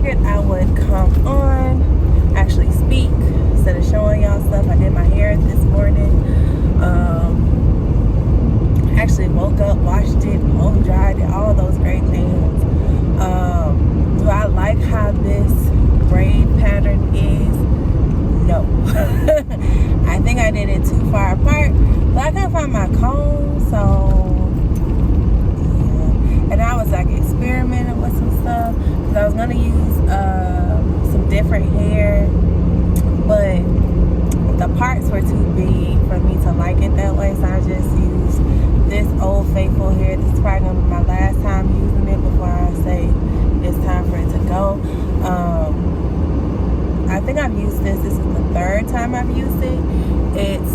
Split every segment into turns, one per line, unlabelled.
figured I would come on, actually speak instead of showing y'all stuff. I did my hair this morning. Actually woke up, washed it, blow dried it, all those great things. Do I like how this braid pattern is? No. I think I did it too far apart, but I couldn't find my comb, so yeah. And I was like experimenting with some stuff because I was gonna use some different hair, but the parts were too big for me to like it that way, so I just used this Old Faithful hair. This is probably gonna be my last time using it before I say it's time for it to go. I think I've used this. This is the third time I've used it. It's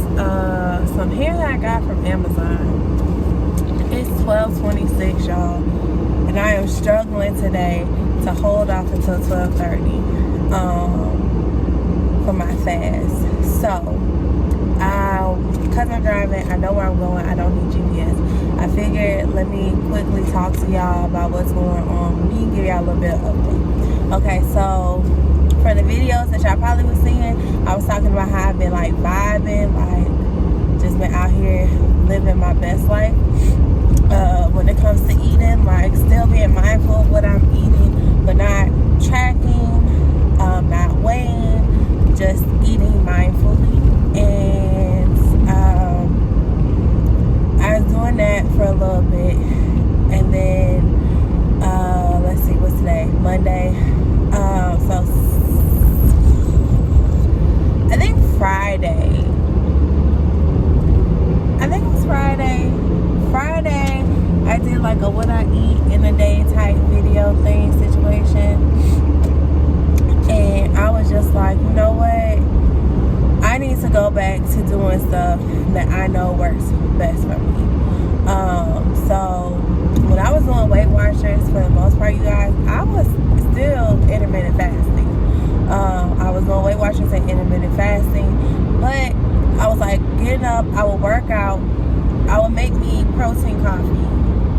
some hair that I got from Amazon. It's $12.26, y'all, and I am struggling today to hold off until 12:30 for my fast. So because I'm driving, I know where I'm going, I don't need GPS. I figured let me quickly talk to y'all about what's going on with me, give y'all a little bit of update. Okay, so for the videos that y'all probably was seeing, I was talking about how I've been like vibing, like just been out here living my best life when it comes to eating, like still being mindful of what I'm eating, but not tracking, not weighing, just eating mindfully. And I was doing that for a little bit, and then let's see, what's today? Monday. So I think Friday. I think it was Friday. I did like a what I eat in a day type video thing situation, and I was just like, you know what? I need to go back to doing stuff that I know works best for me. So when I was doing Weight Watchers, for the most part, you guys, I was still intermittent fasting. I was doing Weight Watchers and intermittent fasting, but I was like getting up, I would work out, I would make me protein coffee.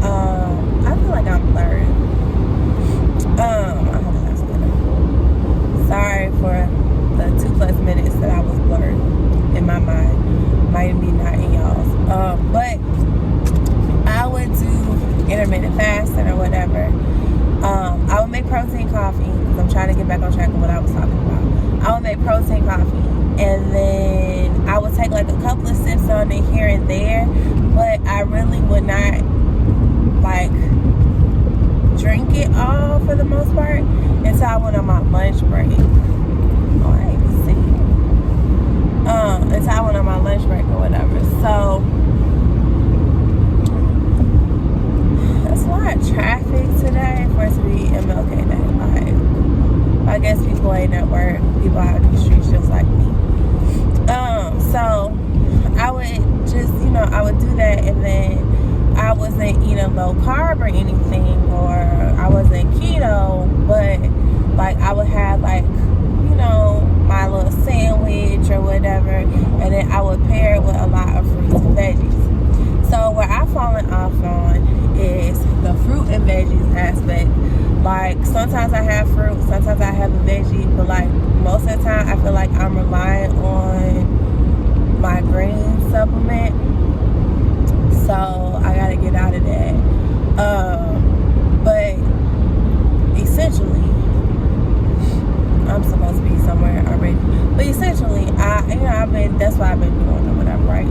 I feel like I'm blurred. I hope that's good. Sorry for the 2+ minutes that I was blurred in my mind. Might be not in y'all's. But I would do intermittent fasting or whatever. I would make protein coffee because I'm trying to get back on track of what I was talking about. I would make protein coffee, and then I would take like a couple of sips on it here and there, but I really would not like drink it all for the most part until I went on my lunch break. Oh, I ain't even see it. Until I went on my lunch break or whatever. So that's a lot of traffic today for it to be MLK Day. Like, I guess people ain't at work. People out in the streets just like me. So I would just, I would do that, and then I wasn't eating low carb or anything, or I wasn't keto, but like I would have like, my little sandwich or whatever, and then I would pair it with a lot of fruits and veggies. So where I've fallen off on is the fruit and veggies aspect. Like sometimes I have fruit, sometimes I have a veggie, but like most of the time I feel like I'm relying on my green supplement. So I gotta get out of that. But essentially, I'm supposed to be somewhere already. But essentially, that's what I've been doing or whatever, right?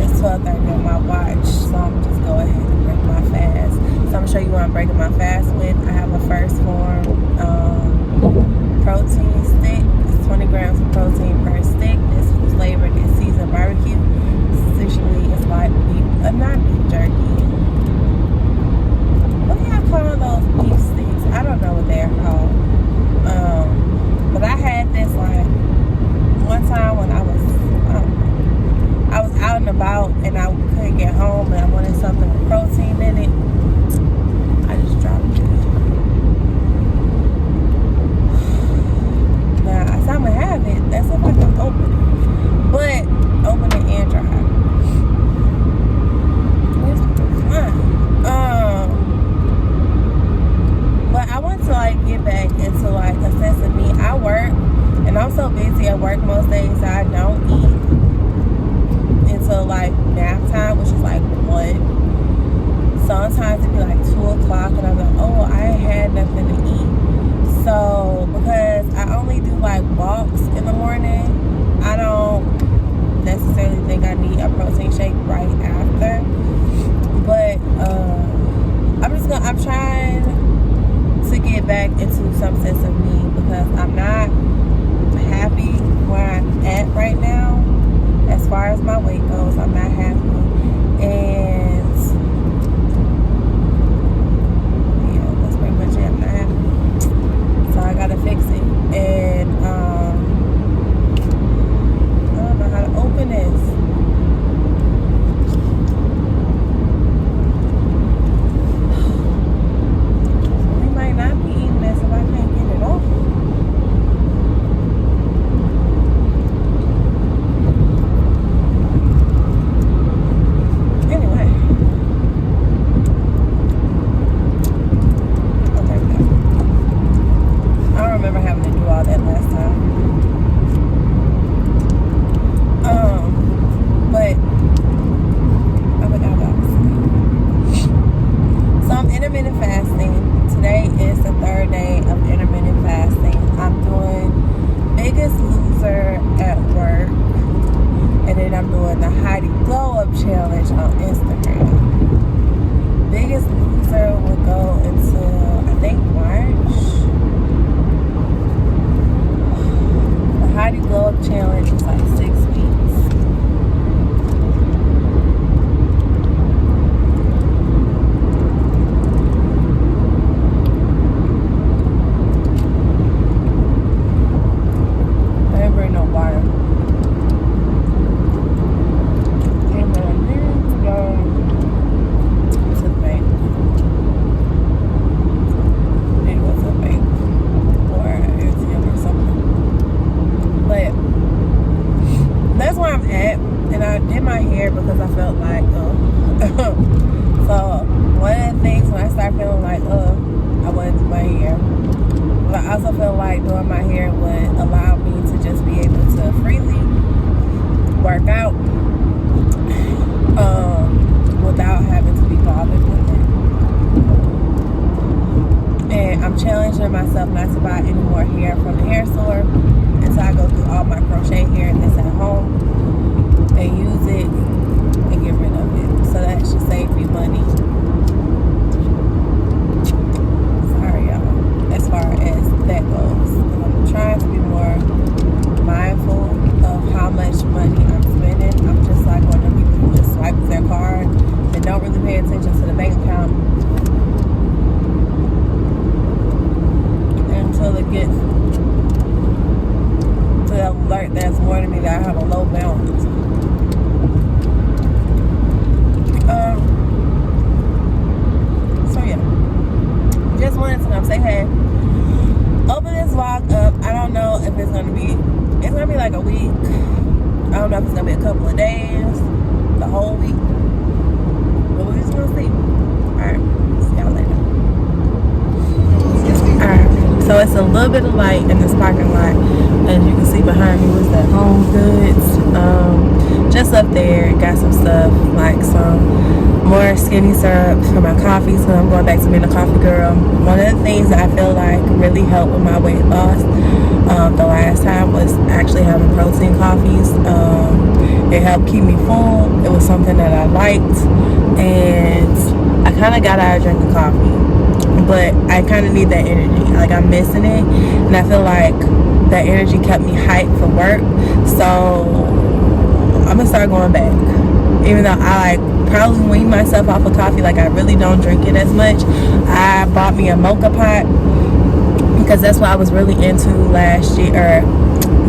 It's 12:30 on my watch, so I'm just go ahead and break my fast. So I'm gonna show you what I'm breaking my fast with. I have a First Form protein stick. It's 20 grams of protein per stick. This is flavored in seasoned barbecue. Essentially, it's like beef, not beef jerky. What do y'all call those beef sticks? I don't know what they're called. But I had this like one time when I was out and about and I couldn't get home and I wanted something with protein in it. I just dropped it. Now, as I'm gonna have it, that's if I can open it. But open it and dry. It's fun. But I went to like nap time, which is like 1. Sometimes it'd be like 2 o'clock and I'm like, oh, I ain't had nothing to eat. So because I only do like walks in the morning, I don't necessarily think I need a protein shake right after. But I'm trying to get back into some sense of me, because I'm not happy where I'm at right now as far as my weight goes. I'm not happy, and yeah, that's pretty much it. I'm not happy, so I gotta fix it. And I don't know how to open this. Myself not to buy any more hair from the hair store until I go through all my crochet hair that's at home and use it and get rid of it. So that should save me money. Sorry, y'all, as far as that goes. I'm trying to be more mindful of how much money I'm spending. I'm just like one of the people who just swipes their card and don't really pay attention to the bank account until it gets to the alert that's warning me that I have a low balance. So yeah, just wanted to come say hey, open this vlog up. I don't know if it's gonna be like a week. I don't know if it's gonna be a couple of days, the whole week, but we're just gonna see. Alright, see y'all later. Alright, so it's a little bit of light in this parking lot. As you can see behind me was that Home Goods. Just up there, got some stuff like some more skinny syrup for my coffee, so I'm going back to being a coffee girl. One of the things that I feel like really helped with my weight loss the last time was actually having protein coffees. It helped keep me full. It was something that I liked, and I kind of got out of drinking coffee, but I kind of need that energy. Like, I'm missing it, and I feel like that energy kept me hyped for work. So I'm gonna start going back, even though I like probably wean myself off of coffee. Like, I really don't drink it as much. I bought me a mocha pot because that's what I was really into last year, or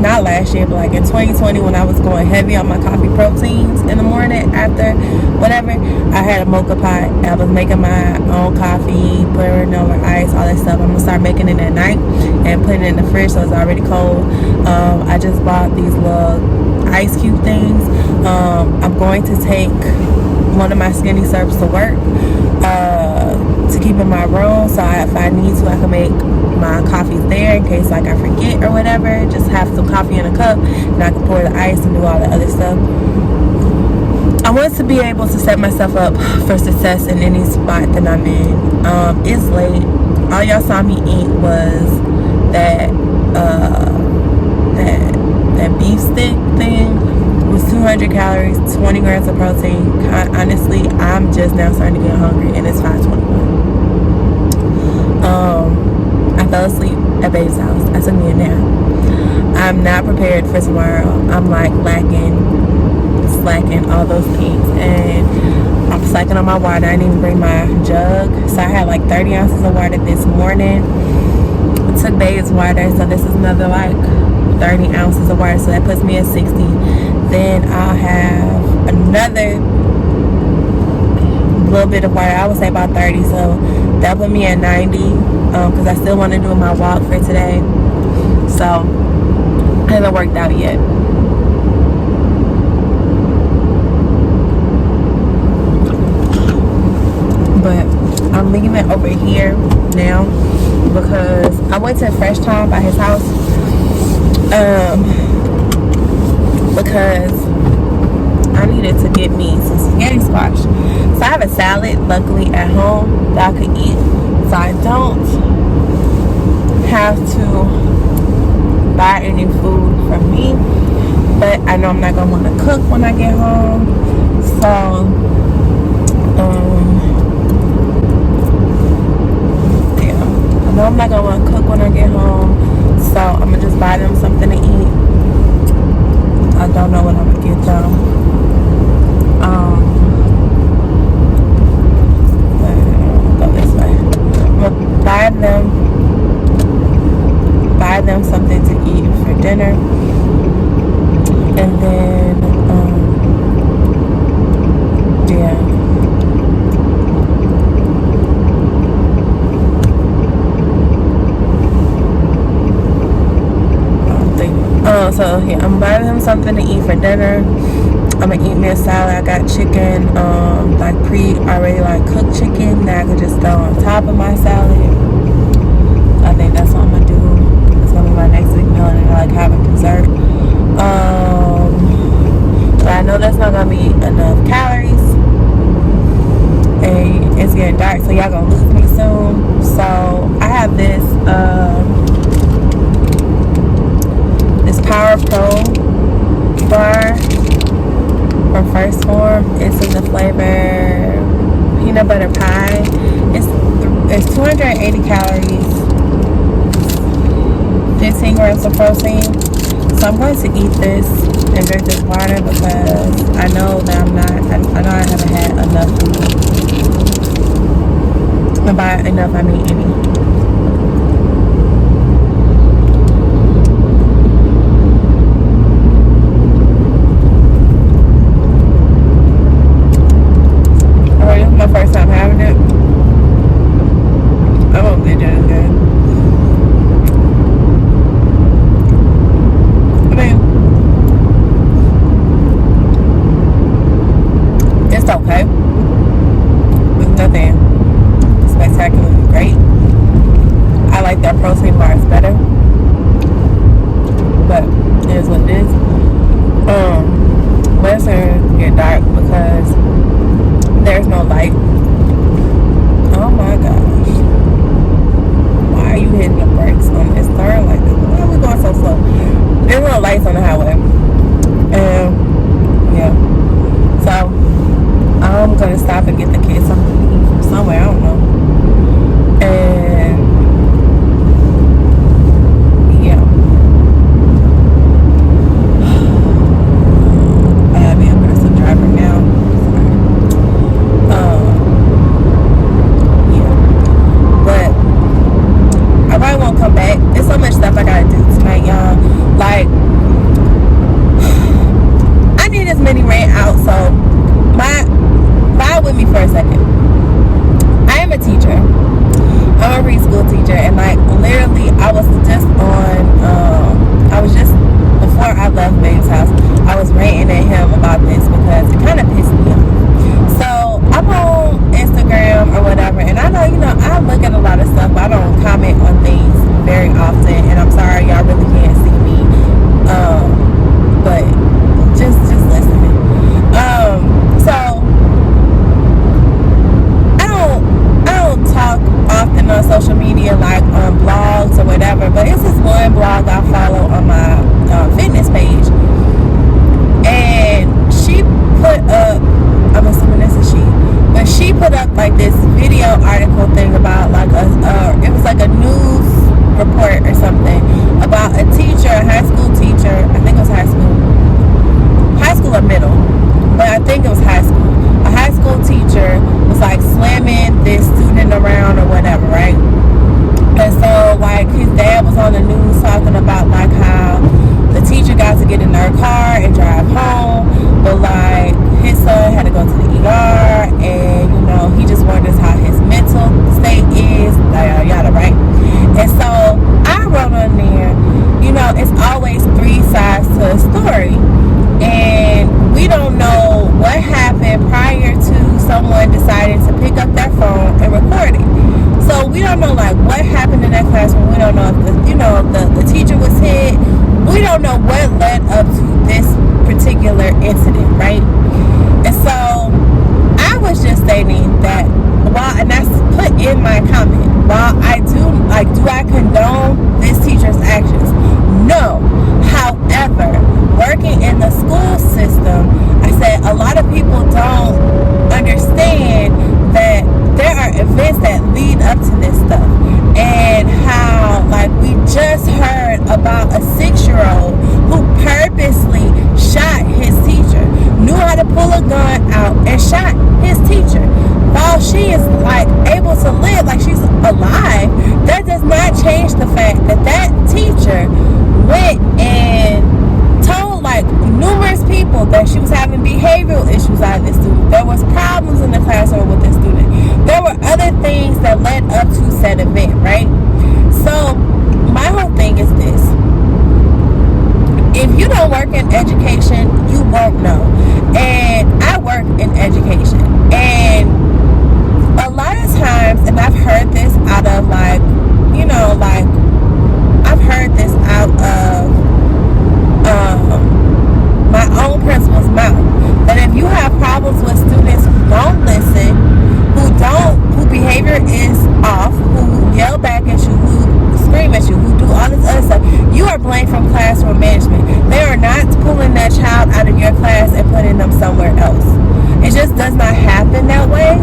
not last year, but like in 2020 when I was going heavy on my coffee proteins in the morning after whatever. I had a mocha pot. I was making my own coffee, pouring over ice, all that stuff. I'm gonna start making it at night and putting it in the fridge so it's already cold. I just bought these little ice cube things. I'm going to take one of my skinny syrups to work to keep in my room, so if I need to, I can make my coffee there in case like I forget or whatever. Just have some coffee in a cup and I can pour the ice and do all the other stuff. want to be able to set myself up for success in any spot that I'm in. It's late. All y'all saw me eat was that beef stick thing. It was 200 calories, 20 grams of protein. Honestly, I'm just now starting to get hungry, and it's 5:21. I fell asleep at Babe's house. I took me a nap. I'm not prepared for tomorrow. I'm like slacking, all those things, and I'm slacking on my water. I didn't even bring my jug, so I had like 30 ounces of water this morning. I took Babe's water, so this is another like 30 ounces of water, so that puts me at 60. Then I'll have another little bit of water. I would say about 30, so that'll put me at 90, because I still want to do my walk for today, so I haven't worked out yet. But I'm leaving it over here now because I went to Fresh Time by his house, because I needed to get me some spaghetti squash. So I have a salad luckily at home that I could eat, so I don't have to buy any food from me. But I know I'm not gonna want to cook when I get home, so I know I'm not gonna want to cook when I get home, so I'm gonna just buy them something to eat. I don't know what I'm gonna get them. Go this way. I'm gonna buy them something to eat for dinner, and then yeah. So yeah, I'm buying him something to eat for dinner. I'm gonna eat me a salad. I got chicken, like already like cooked chicken that I could just throw on top of my salad. I think that's what I'm gonna do. It's gonna be my next big meal, and I like having dessert. But I know that's not gonna be enough calories, and it's getting dark, so y'all gonna lose me soon. So I have this Power Pro bar from First Form. It's in the flavor peanut butter pie. It's 280 calories, 15 grams of protein. So I'm going to eat this and drink this water because I know that I know I haven't had enough food. And by enough, I mean any. My first time having it. I hope they're doing good. I mean, it's okay. There's nothing spectacularly great. I like their protein bars better, but it is what it is. But it's gonna get dark because there's no light. Oh my gosh. Why are you hitting the brakes on this turn like this? Why are we going so slow? There's no lights on the highway. Yeah. So I'm gonna stop and get the kids something to eat from somewhere. I don't know. And yeah. I gotta be a aggressive driver now. Come back. There's so much stuff I gotta do tonight, y'all. Like, I need this mini rant out, so vibe with me for a second. I am a little article thing about like it was like a news report or something about a teacher, a high school teacher. I think it was high school or middle, but I think it was high school. A high school teacher was like slamming this student around or whatever, right? And so like his dad was on the news talking about like how the teacher got to get in her car and drive home, but like his son had to go to the ER, and you know, he just wonders how his mental state is, yada yada, right? And so I wrote on there, you know, it's always three sides to a story, and we don't know what happened prior to someone deciding to pick up their phone and record it. So we don't know like what happened in that classroom. We don't know if the teacher was hit. We don't know what led up to this particular incident, right? And so I was just stating that and that's put in my comment, while I do I condone this teacher's actions? No. However, working in the school system, I said a lot of people don't understand that there are events that lead up to this stuff, and how like we just heard about a 6-year-old who purposely shot his teacher, knew how to pull a gun out and shot his teacher while she is like able to live, like she's alive. That does not change the fact that that teacher went and told like numerous people that she was having behavioral issues out of this student. There was problems in the classroom with this student. There were other things that led up to said event, right? So my whole thing is this: if you don't work in education, you won't know. And I work in education, and a lot of times, and I've heard this out of like, you know, like I've heard this out of my own principal's mouth, that if you have problems with students who don't listen, who behavior is off, who yell back at you, who scream at you, who do all this other stuff, you are blamed from classroom management. They are not pulling that child out of your class and putting them somewhere else. It just does not happen that way.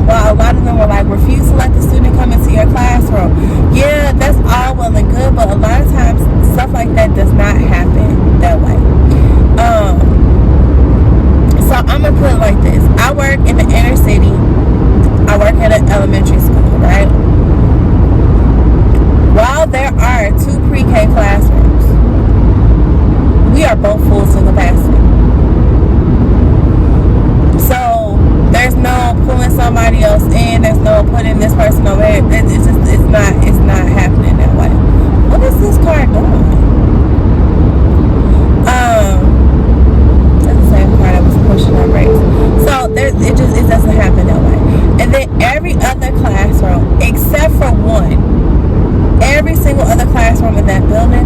While a lot of them were like, refuse to let the student come into your classroom. Yeah, that's all well and good, but a lot of times stuff like that does not happen that way. So I'm gonna put it like this: I work in the inner city. I work at an elementary school, right? While there are 2 pre-K classrooms, we are both full to capacity. So there's no pulling somebody else in. There's no putting this person over here. It's not happening that way. What is this car doing? That's the same car that was pushing our brakes. So it doesn't happen that way. And then every other classroom, except for one, every single other classroom in that building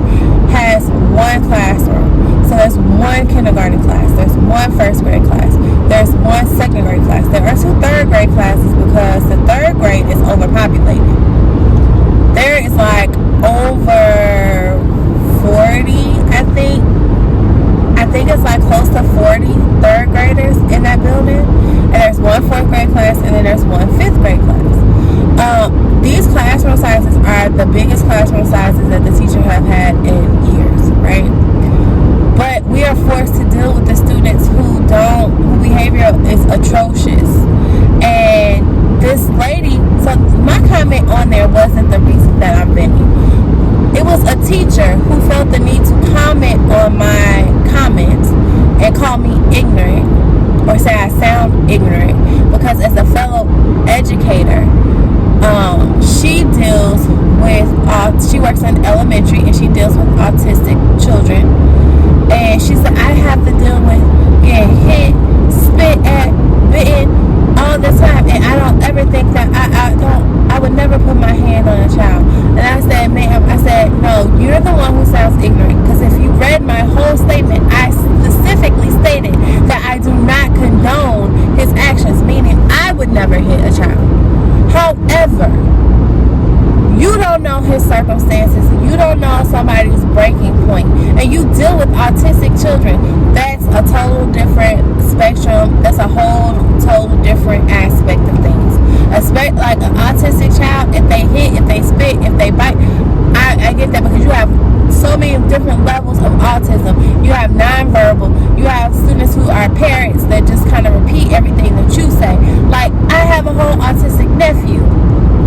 has one classroom. So there's one kindergarten class, there's one first grade class, there's one second grade class. There are 2 third grade classes because the third grade is overpopulated. There is like over 40, I think it's like close to 40 third graders in that building, and there's one 4th grade class, and then there's one 5th grade class. These classroom sizes are the biggest classroom sizes that the teacher have had in years, right? But we are forced to deal with the students who behavior is atrocious. And this lady, so my comment on there wasn't the reason that I'm venting. It was a teacher who felt the need to comment on my comments and call me ignorant, or say I sound ignorant, because as a fellow educator, she works in elementary, and she deals with autistic children. And she said, I have to deal with getting hit, spit at, bitten all the time, and I don't ever think that I would never put my hand on a child. And I said, ma'am, no, you're the one who sounds ignorant, because if you read my whole statement, I specifically stated that I do not condone his actions, meaning I would never hit a child. However, you don't know his circumstances, you don't know somebody's breaking point, and you deal with autistic children. That's a total different spectrum. That's a whole total different aspect of things. Like trying to repeat everything that you say. Like, I have a whole autistic nephew.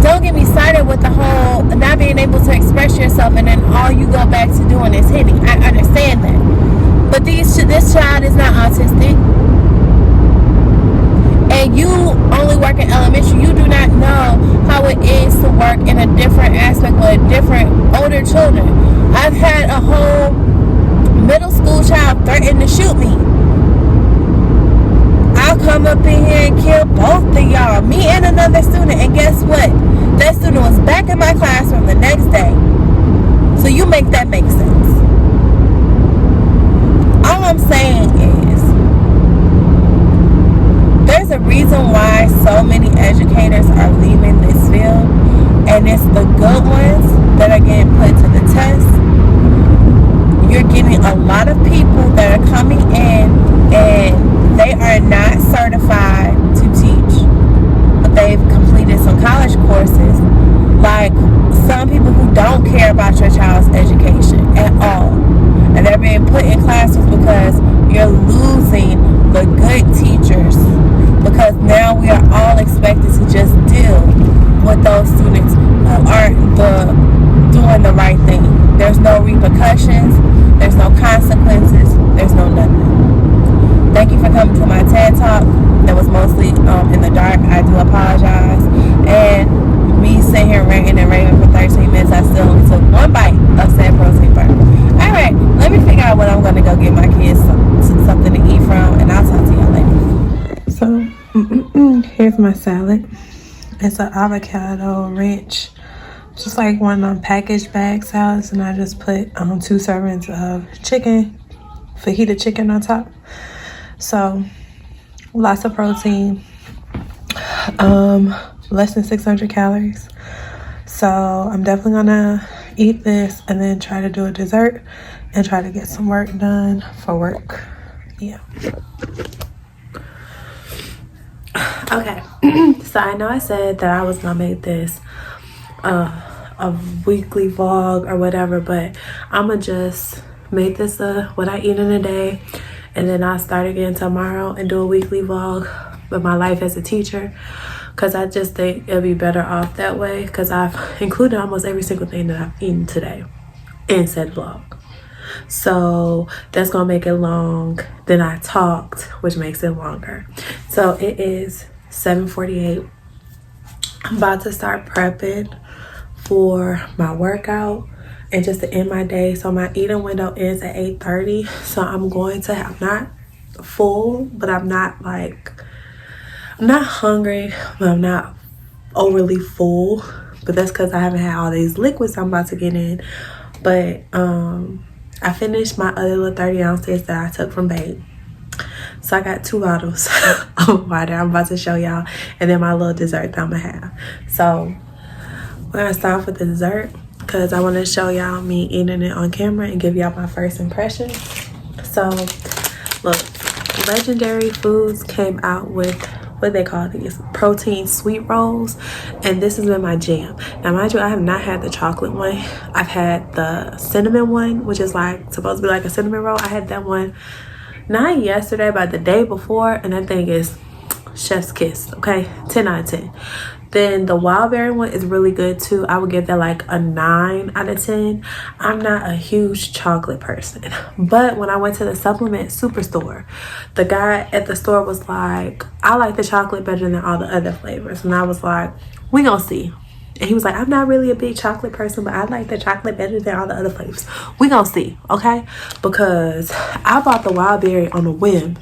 Don't get me started with the whole not being able to express yourself and then all you go back to doing is hitting. I understand that. But this child is not autistic. And you only work in elementary. You do not know how it is to work in a different aspect with different older children. I've had a whole middle school child threaten to shoot me. I'll come up in here and kill both of y'all, me and another student. And guess what? That student was back in my classroom the next day. So you make that make sense. All I'm saying is, there's a reason why so many educators are leaving this field, and it's the good ones that are getting put to the test. You're getting a lot of people that are coming in and they are not certified to teach, but they've completed some college courses. Like some people who don't care about your child's education at all, and they're being put in classrooms because you're losing the good teachers, because now we are all expected to just deal with those students who aren't doing the right thing. There's no repercussions, there's no consequences, there's no nothing. Thank you for coming to my TED Talk. That was mostly in the dark. I do apologize. And me sitting here ranting and raving for 13 minutes, I still only took one bite of said protein bar. Alright, let me figure out what I'm going to go get my kids something to eat from, and I'll talk to y'all later. So, here's my salad. It's an avocado ranch, just like one of them packaged bag salads, and I just put 2 servings of chicken, fajita chicken on top. So, lots of protein, less than 600 calories. So, I'm definitely gonna eat this and then try to do a dessert and try to get some work done for work. Yeah. Okay. So I know I said that I was gonna make this a weekly vlog or whatever, but I'ma just make this what I eat in a day, and then I'll start again tomorrow and do a weekly vlog with my life as a teacher, because I just think it'll be better off that way, because I've included almost every single thing that I've eaten today in said vlog. So that's gonna make it long. Then I talked, which makes it longer. So it is 7:48. I'm about to start prepping for my workout and just to end my day. So my eating window ends at 8:30. So I'm going to have, not full, but I'm not hungry, but I'm not overly full. But that's because I haven't had all these liquids I'm about to get in. But I finished my other little 30 ounces that I took from BRAIDS. So I got 2 bottles of water I'm about to show y'all, and then my little dessert that I'm gonna have. So we're gonna start off with the dessert because I want to show y'all me eating it on camera and give y'all my first impression. So look, Legendary Foods came out with what they call these protein sweet rolls, and this has been my jam. Now mind you, I have not had the chocolate one. I've had the cinnamon one, which is like supposed to be like a cinnamon roll. I had that one not yesterday, but the day before, and that thing is chef's kiss. Okay, 10 out of 10. Then the wild berry one is really good too. I would give that like a 9 out of 10. I'm not a huge chocolate person, but when I went to the supplement superstore, the guy at the store was like, I like the chocolate better than all the other flavors. And I was like, we gonna see. And he was like, I'm not really a big chocolate person, but I like the chocolate better than all the other flavors. We gonna see, okay? Because I bought the wild berry on a whim.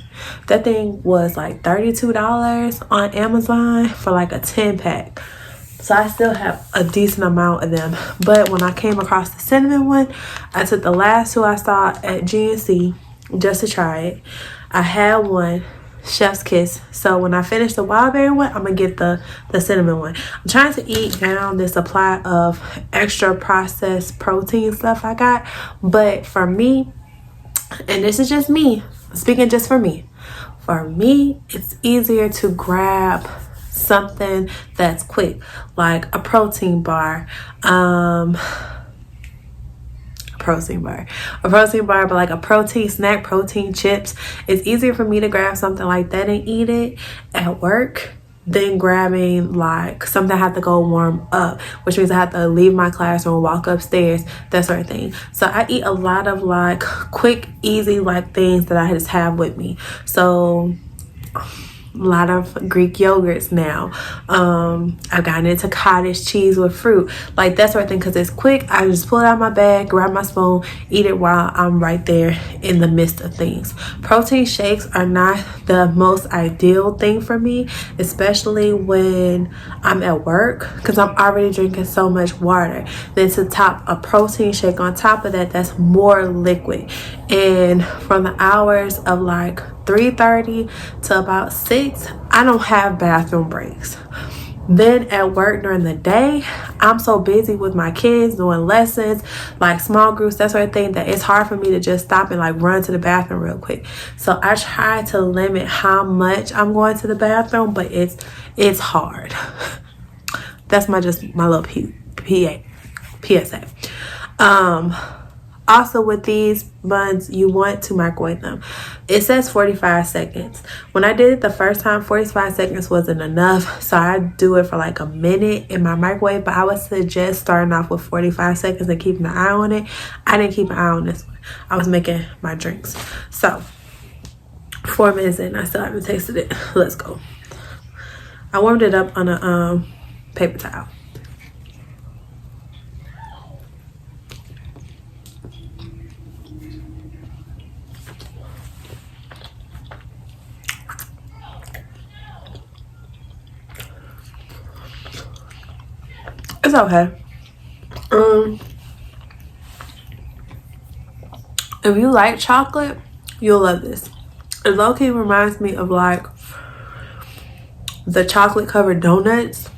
That thing was like $32 on Amazon for like a 10-pack. So I still have a decent amount of them. But when I came across the cinnamon one, I took the last 2 I saw at GNC just to try it. I had one, chef's kiss. So when I finish the wild berry one, I'm gonna get the cinnamon one. I'm trying to eat down the supply of extra processed protein stuff I got, but for me, and this is just me speaking, just for me, it's easier to grab something that's quick, like a protein bar, protein bar. A protein bar, but like a protein snack, protein chips. It's easier for me to grab something like that and eat it at work than grabbing like something I have to go warm up, which means I have to leave my classroom, walk upstairs, that sort of thing. So I eat a lot of like quick, easy like things that I just have with me. So a lot of Greek yogurts now. I've gotten into cottage cheese with fruit, like that sort of thing, because it's quick. I just pull it out of my bag, grab my spoon, eat it while I'm right there in the midst of things. Protein shakes are not the most ideal thing for me, especially when I'm at work, because I'm already drinking so much water. Then to top a protein shake on top of that, that's more liquid. And from the hours of like 3:30 to about 6, I don't have bathroom breaks. Then at work during the day, I'm so busy with my kids doing lessons, like small groups, that sort of thing, that it's hard for me to just stop and like run to the bathroom real quick. So I try to limit how much I'm going to the bathroom, but it's hard. That's my little PSA. Also with these buns, you want to microwave them. It says 45 seconds. When I did it the first time, 45 seconds wasn't enough, so I do it for like a minute in my microwave. But I would suggest starting off with 45 seconds and keeping an eye on it. I didn't keep an eye on this one. I was making my drinks. So 4 minutes in, I still haven't tasted it. Let's go. I warmed it up on a paper towel. It's okay. If you like chocolate, you'll love this. It low-key reminds me of like the chocolate covered donuts.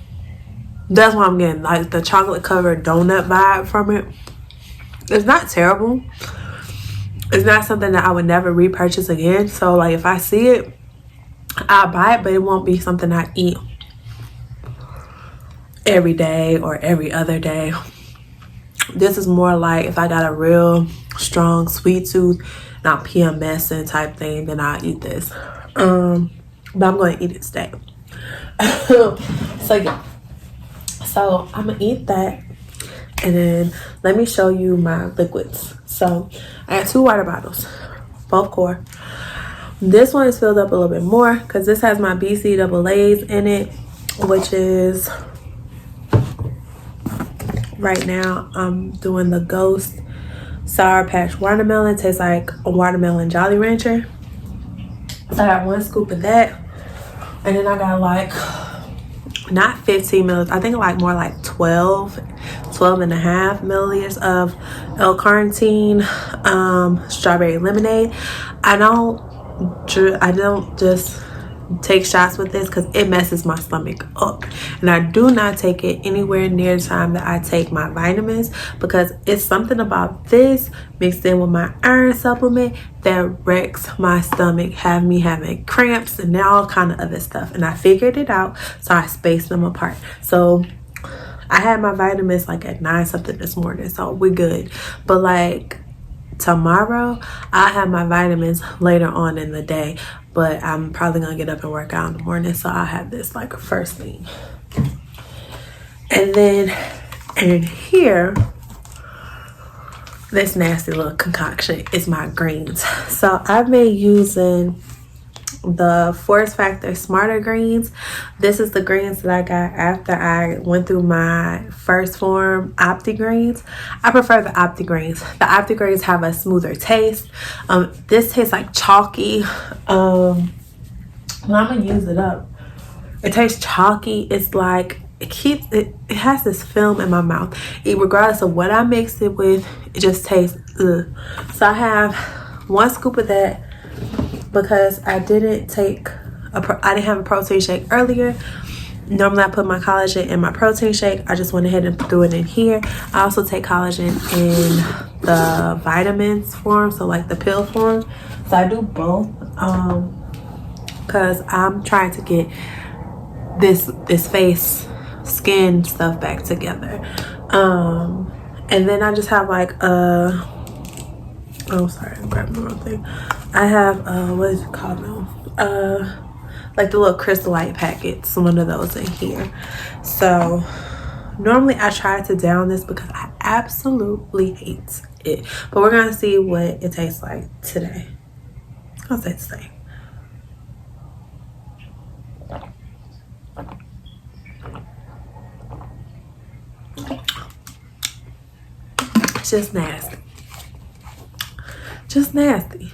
That's what I'm getting, like the chocolate covered donut vibe from it. It's not terrible. It's not something that I would never repurchase again. So like if I see it, I'll buy it, but it won't be something I eat every day or every other day. This is more like if I got a real strong sweet tooth, not PMSing type thing, then I'll eat this. But I'm going to eat it today. So yeah, so I'm gonna eat that, and then let me show you my liquids. So I have 2 water bottles, both core. This one is filled up a little bit more because this has my BCAAs in it, which is right now I'm doing the Ghost Sour Patch Watermelon. It tastes like a watermelon Jolly Rancher. So I got 1 scoop of that, and then I got like not 15 milliliters, I think like more like 12 and a half milliliters of L-carnitine strawberry lemonade. I don't just take shots with this because it messes my stomach up, and I do not take it anywhere near the time that I take my vitamins, because it's something about this mixed in with my iron supplement that wrecks my stomach, have me having cramps and all kind of other stuff. And I figured it out, so I spaced them apart. So I had my vitamins like at 9 something this morning, so we're good. But like tomorrow I have my vitamins later on in the day, but I'm probably gonna get up and work out in the morning, so I'll have this like a first thing. And then in here, this nasty little concoction is my greens. So I've been using the Force Factor Smarter greens. This is the greens that I got after I went through my first form Opti greens. I prefer the Opti greens. The Opti greens have a smoother taste. This tastes like chalky. I'm gonna use it up. It tastes chalky. It's like it has this film in my mouth. Regardless of what I mix it with, it just tastes ugh. So I have 1 scoop of that, because I didn't have a protein shake earlier. Normally I put my collagen in my protein shake. I just went ahead and threw it in here. I also take collagen in the vitamins form, so like the pill form. So I do both, because I'm trying to get this face skin stuff back together. And then I just have like a Oh, sorry, I'm grabbing the wrong thing. I have what is it called now? Like the little crystal light packets, one of those in here. So normally I try to down this because I absolutely hate it, but we're gonna see what it tastes like today. I'll say today. It's just nasty. Just nasty.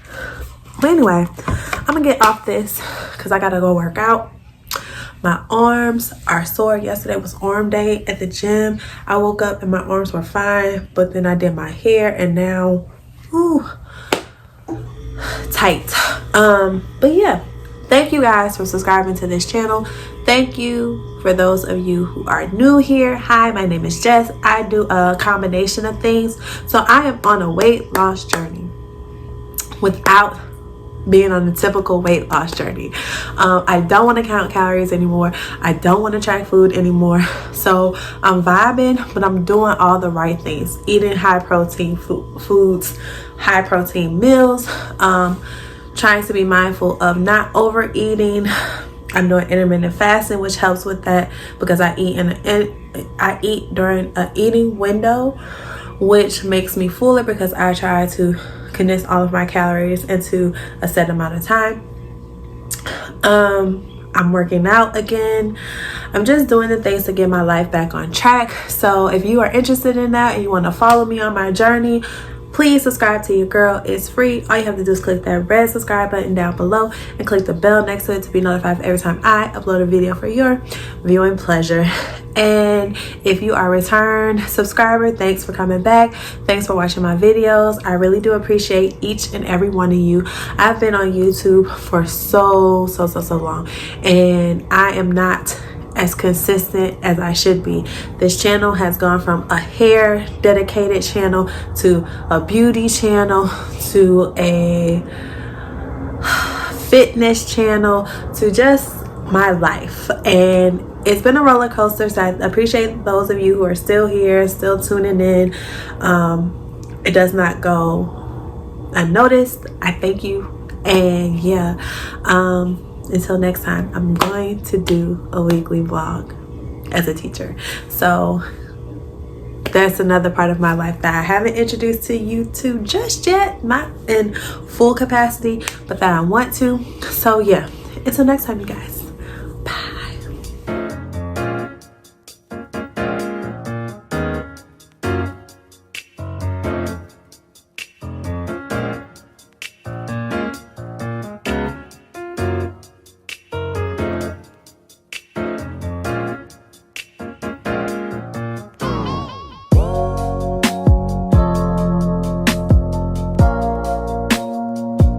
But anyway, I'm gonna get off this because I gotta go work out. My arms are sore. Yesterday was arm day at the gym. I woke up and my arms were fine, but then I did my hair and now, ooh, tight. But yeah, thank you guys for subscribing to this channel. Thank you for those of you who are new here. Hi, my name is Jess. I do a combination of things. So I am on a weight loss journey without being on the typical weight loss journey. I don't want to count calories anymore. I don't want to track food anymore. So I'm vibing, but I'm doing all the right things. Eating high protein foods, high protein meals, trying to be mindful of not overeating. I'm doing intermittent fasting, which helps with that because I eat during an eating window, which makes me fuller because I try to condense all of my calories into a set amount of time. I'm working out again. I'm just doing the things to get my life back on track. So if you are interested in that and you want to follow me on my journey, please subscribe to your girl. It's free. All you have to do is click that red subscribe button down below and click the bell next to it to be notified every time I upload a video for your viewing pleasure. And if you are a return subscriber, thanks for coming back. Thanks for watching my videos. I really do appreciate each and every one of you. I've been on YouTube for so long, and I am not as consistent as I should be. This channel has gone from a hair dedicated channel to a beauty channel to a fitness channel to just my life, and it's been a roller coaster. So I appreciate those of you who are still here, still tuning in. It does not go unnoticed. I thank you, and yeah, until next time, I'm going to do a weekly vlog as a teacher. So that's another part of my life that I haven't introduced to you to just yet, not in full capacity, but that I want to. So yeah, until next time, you guys.